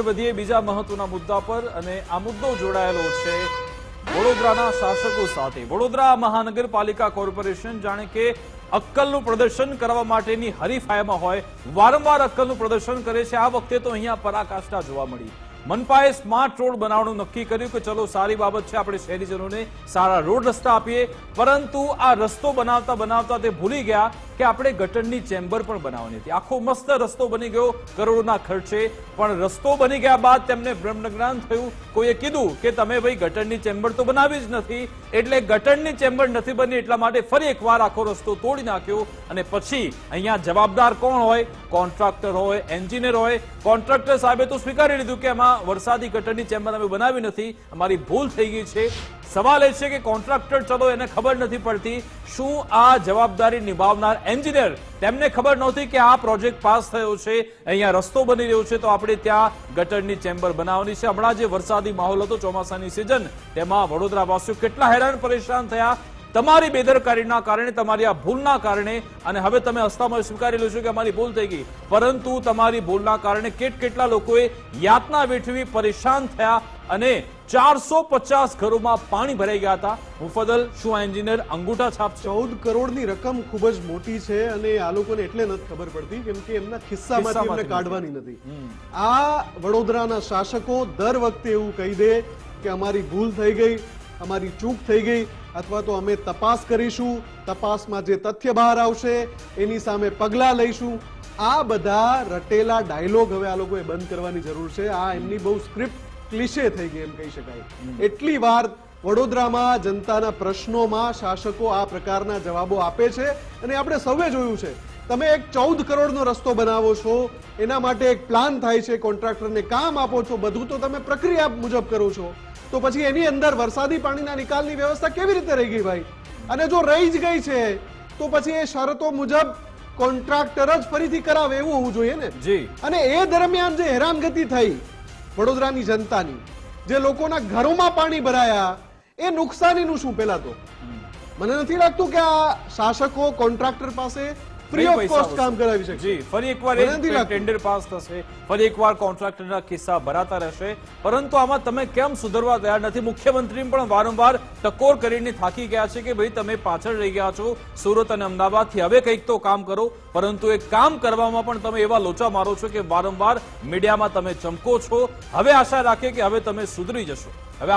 વધીએ બીજા મહત્વના મુદ્દા પર અને આ મુદ્દો જોડાયેલો છે વડોદરાના શાસકો સાથે। વડોદરા મહાનગરપાલિકા કોર્પોરેશન જાણે કે અક્કલનું પ્રદર્શન કરવા માટેની હરીફાઈમાં હોય, વારંવાર અક્કલનું પ્રદર્શન કરે છે। આ વખતે તો અહીંયા પરાકાષ્ઠા જોવા મળી। મનપાએ સ્માર્ટ રોડ બનાવવાનું નક્કી કર્યું કે ચલો સારી બાબત છે, આપણે શહેરીજનોને સારા રોડ રસ્તા આપીએ, પરંતુ આ રસ્તો બનાવતા બનાવતા તે ભૂલી ગયા કે આપણે ગટરની ચેમ્બર પણ બનાવવાની હતી। આખો મસ્ત રસ્તો બની ગયો કરોડોના ખર્ચે, પણ રસ્તો બની ગયા બાદ તેમને બ્રહ્મજ્ઞાન થયું। કોઈએ કીધું કે તમે ભાઈ ગટરની ચેમ્બર તો બનાવી જ નથી, એટલે ગટરની ચેમ્બર નથી બની એટલા માટે ફરી એકવાર આખો રસ્તો તોડી નાખ્યો। અને પછી અહીંયા જવાબદાર કોણ હોય? કોન્ટ્રાક્ટર હોય, એન્જિનિયર હોય। કોન્ટ્રાક્ટર સાહેબે તો સ્વીકારી લીધું કે એમાં વરસાદી ગટરની ચેમ્બર અમે બનાવી નથી, અમારી ભૂલ થઈ ગઈ છે। સવાલ એ છે કે કોન્ટ્રાક્ટર ચલો એને ખબર નથી પડતી, શું આ જવાબદારી નિભાવનાર એન્જિનિયર તેમને ખબર નહોતી કે આ પ્રોજેક્ટ પાસ થયો છે, અહીંયા રસ્તો બની રહ્યો છે, તો આપણે ત્યાં ગટરની ચેમ્બર બનાવવાની છે। હમણાં જે વરસાદી માહોલ હતો, ચોમાસાની સિઝન, તેમાં વડોદરાવાસીઓ કેટલા હેરાન પરેશાન થયા તમારી બેદરકારીના કારણે, તમારી આ ભૂલના કારણે। અને હવે તમે હસ્તામાં સ્વીકારી લો છો કે અમારી ભૂલ થઈ ગઈ, પરંતુ તમારી ભૂલના કારણે કેટલા લોકોએ યાતના વેઠવી, પરેશાન થયા અને 450 ઘરોમાં પાણી ભરાઈ ગયા હતા। મુફદ્દલ, શું આ એન્જિનિયર અંગૂઠા છાપ છે? 14 કરોડની રકમ ખૂબ જ મોટી છે અને આ લોકોને એટલે નથી ખબર પડતી કેમ કે એમના ખિસ્સામાંથી એમને કાઢવાની નથી। આ વડોદરાના શાસકો દર વખતે એવું કહી દે કે અમારી ભૂલ થઈ ગઈ, અમારી ચૂક થઈ ગઈ, અથવા તો અમે તપાસ કરીશું, તપાસમાં જે તથ્ય બહાર આવશે એની સામે પગલાં લઈશું। આ બધા રટેલા ડાયલોગ હવે આ લોકોએ બંધ કરવાની જરૂર છે। આ એમની બહુ સ્ક્રિપ્ટ ક્લિશે થઈ ગઈ એમ કહી શકાય। એટલી વાર વડોદરામાં જનતાના પ્રશ્નોમાં શાસકો આ પ્રકારના જવાબો આપે છે અને આપણે સૌએ જોયું છે। તમે એક 14 કરોડનો રસ્તો બનાવો છો, એના માટે એક પ્લાન થાય છે, કોન્ટ્રાક્ટરને કામ આપો છો, બધું તો તમે પ્રક્રિયા મુજબ કરો છો, તો પછી એની અંદર વરસાદી પાણીના નિકાલની વ્યવસ્થા કેવી રીતે રહી ગઈ ભાઈ? અને જો રહી જ ગઈ છે તો પછી એ શરતો મુજબ કોન્ટ્રાક્ટર જ ફરીથી કરાવે એવું હોવું જોઈએ ને જી। અને એ દરમિયાન જે હેરાનગતિ થઈ વડોદરાની જનતાની, જે લોકોના ઘરોમાં પાણી ભરાયા, એ નુકસાનીનું શું? પહેલા તો મને નથી લાગતું કે આ શાસકો કોન્ટ્રાક્ટર પાસે ફ્રી ઓફ કોસ્ટ કામ કરાવી શકે। જી, ફરી એકવાર ટેન્ડર પાસ થશે, ફરી એકવાર કોન્ટ્રાક્ટરના કિસ્સા ભરાતા રહેશે, પરંતુ આમાં તમે કેમ સુધરવા તૈયાર નથી? મુખ્યમંત્રી પણ વારંવાર ટકોર કરીને થાકી ગયા છે કે ભાઈ તમે પાછળ રહી ગયા છો સુરત અને અમદાવાદથી, હવે કંઈક તો કામ કરો, પરંતુ એ કામ કરવામાં પણ તમે એવા લોચા મારો છો કે વારંવાર મીડિયામાં તમે ચમકો છો। હવે આશા રાખે કે હવે તમે સુધરી જશો। હવે